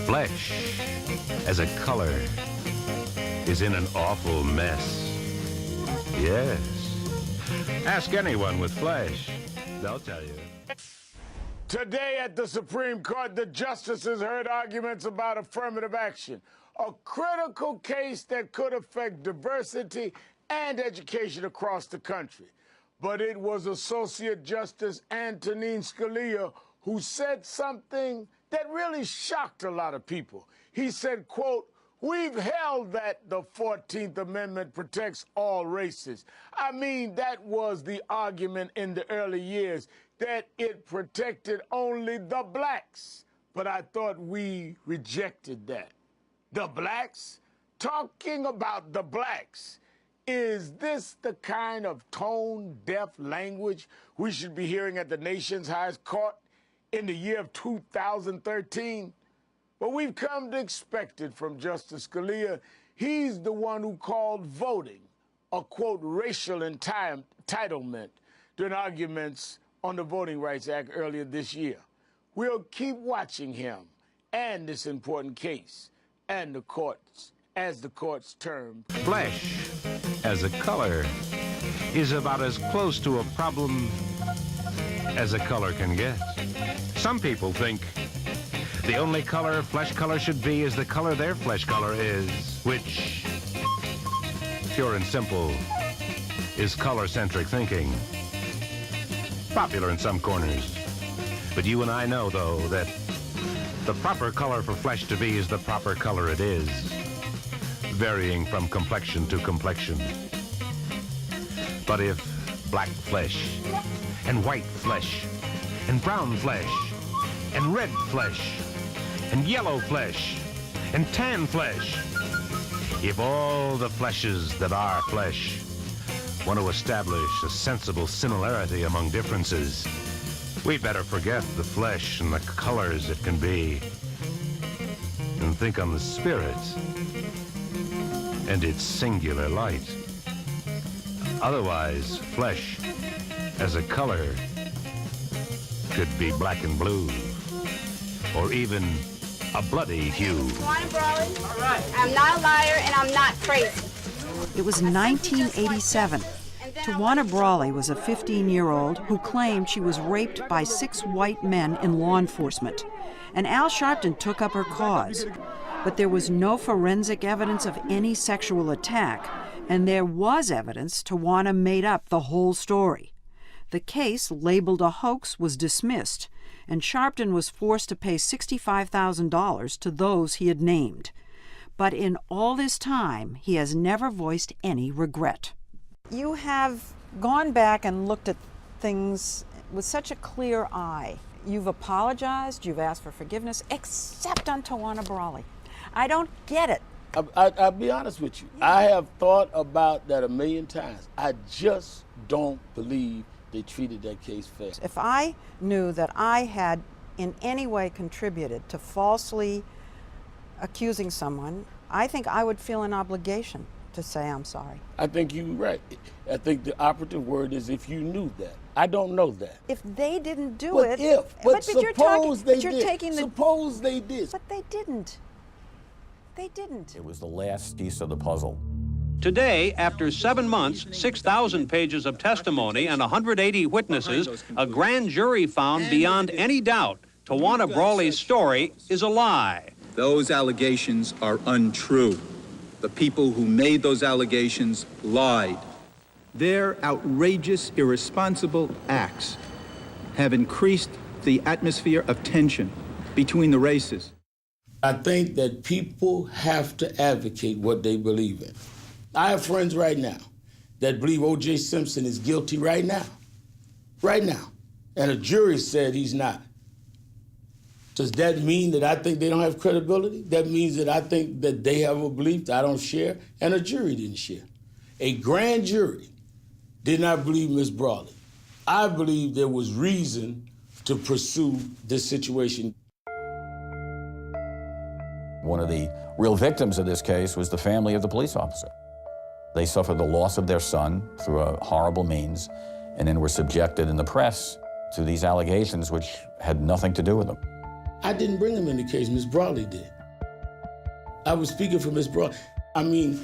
Flesh, as a color, is in an awful mess. Yes. Ask anyone with flesh. They'll tell you. Today at the Supreme Court, the justices heard arguments about affirmative action, a critical case that could affect diversity and education across the country. But it was Associate Justice Antonin Scalia who said something that really shocked a lot of people. He said, quote, "We've held that the 14th Amendment protects all races." I mean, that was the argument in the early years, that it protected only the blacks. But I thought we rejected that. The blacks? Talking about the blacks. Is this the kind of tone-deaf language we should be hearing at the nation's highest court in the year of 2013? Well, we've come to expect it from Justice Scalia. He's the one who called voting a, quote, racial entitlement during arguments on the Voting Rights Act earlier this year. We'll keep watching him and this important case and the courts as the courts term. Flesh, as a color, is about as close to a problem as a color can get. Some people think the only color flesh color should be is the color their flesh color is, which, pure and simple, is color-centric thinking. Popular in some corners. But you and I know, though, that the proper color for flesh to be is the proper color it is, varying from complexion to complexion. But if black flesh, and white flesh, and brown flesh, and red flesh, and yellow flesh, and tan flesh, if all the fleshes that are flesh want to establish a sensible similarity among differences, we better forget the flesh and the colors it can be and think on the spirit and its singular light. Otherwise, flesh as a color could be black and blue, or even a bloody hue. Unaccountable. All right. I'm not a liar and I'm not crazy. It was 1987. Tawana Brawley was a 15-year-old who claimed she was raped by 6 white men in law enforcement, and Al Sharpton took up her cause. But there was no forensic evidence of any sexual attack, and there was evidence Tawana made up the whole story. The case, labeled a hoax, was dismissed, and Sharpton was forced to pay $65,000 to those he had named. But in all this time, he has never voiced any regret. You have gone back and looked at things with such a clear eye. You've apologized, you've asked for forgiveness, except on Tawana Brawley. I don't get it. I'll be honest with you. I have thought about that a million times. I just don't believe they treated that case fair. If I knew that I had in any way contributed to falsely accusing someone, I think I would feel an obligation to say I'm sorry. I think you're right. I think the operative word is if you knew that. I don't know that. If they didn't do but it, but suppose they did. Suppose they did. But they didn't. They didn't. It was the last piece of the puzzle. Today, after 7 months, 6,000 pages of testimony, and 180 witnesses, a grand jury found beyond any doubt Tawana Brawley's story is a lie. Those allegations are untrue. The people who made those allegations lied. Their outrageous, irresponsible acts have increased the atmosphere of tension between the races. I think that people have to advocate what they believe in. I have friends right now that believe O.J. Simpson is guilty right now. Right now. And a jury said he's not. Does that mean that I think they don't have credibility? That means that I think that they have a belief that I don't share, and a jury didn't share. A grand jury did not believe Ms. Brawley. I believe there was reason to pursue this situation. One of the real victims of this case was the family of the police officer. They suffered the loss of their son through a horrible means, and then were subjected in the press to these allegations which had nothing to do with them. I didn't bring him in the case, Ms. Brawley did. I was speaking for Ms. Brawley. I mean,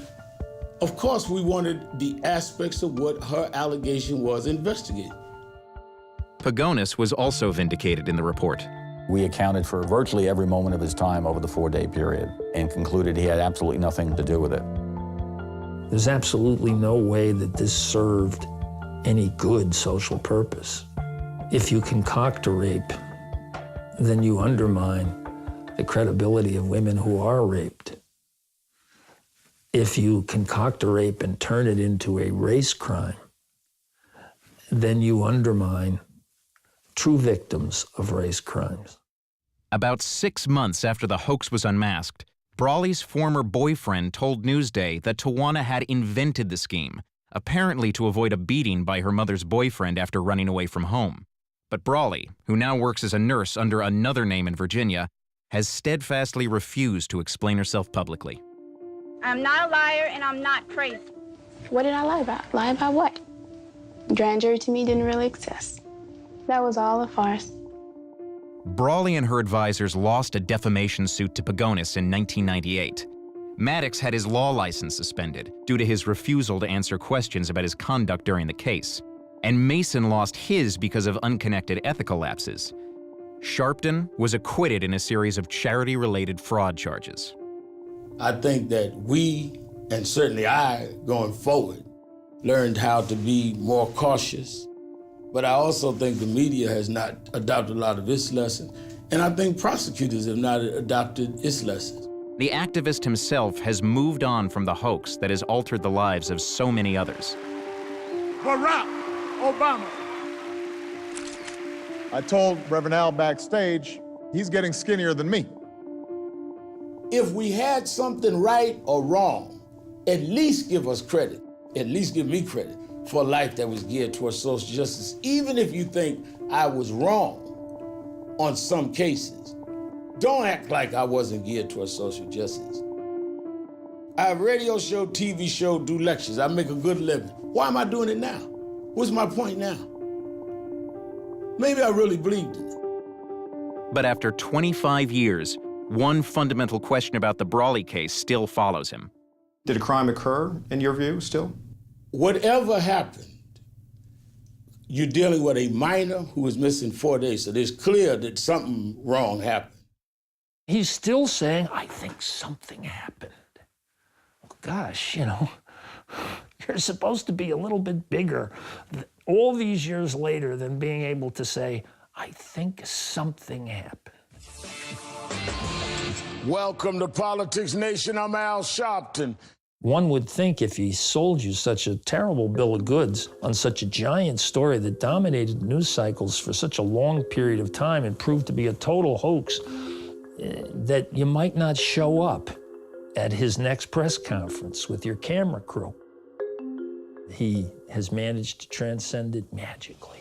of course we wanted the aspects of what her allegation was investigated. Pagonis was also vindicated in the report. We accounted for virtually every moment of his time over the 4-day period and concluded he had absolutely nothing to do with it. There's absolutely no way that this served any good social purpose. If you concoct a rape, then you undermine the credibility of women who are raped. If you concoct a rape and turn it into a race crime, then you undermine true victims of race crimes. About 6 months after the hoax was unmasked, Brawley's former boyfriend told Newsday that Tawana had invented the scheme, apparently to avoid a beating by her mother's boyfriend after running away from home. But Brawley, who now works as a nurse under another name in Virginia, has steadfastly refused to explain herself publicly. I'm not a liar and I'm not crazy. What did I lie about? Lie about what? Grand jury to me didn't really exist. That was all a farce. Brawley and her advisors lost a defamation suit to Pagonis in 1998. Maddox had his law license suspended due to his refusal to answer questions about his conduct during the case. And Mason lost his because of unconnected ethical lapses. Sharpton was acquitted in a series of charity-related fraud charges. I think that we, and certainly I, going forward, learned how to be more cautious. But I also think the media has not adopted a lot of its lessons, and I think prosecutors have not adopted its lessons. The activist himself has moved on from the hoax that has altered the lives of so many others. Barack Obama. I told Reverend Al backstage, he's getting skinnier than me. If we had something right or wrong, at least give us credit, at least give me credit for a life that was geared towards social justice, even if you think I was wrong on some cases. Don't act like I wasn't geared towards social justice. I have radio show, TV show, do lectures. I make a good living. Why am I doing it now? What's my point now? Maybe I really believed in it. But after 25 years, one fundamental question about the Brawley case still follows him. Did a crime occur, in your view, still? Whatever happened, you're dealing with a minor who was missing 4 days, so it's clear that something wrong happened. He's still saying, I think something happened. Gosh, you know, you're supposed to be a little bit bigger all these years later than being able to say, I think something happened. Welcome to Politics Nation. I'm Al Sharpton. One would think if he sold you such a terrible bill of goods on such a giant story that dominated news cycles for such a long period of time and proved to be a total hoax, that you might not show up at his next press conference with your camera crew. He has managed to transcend it magically.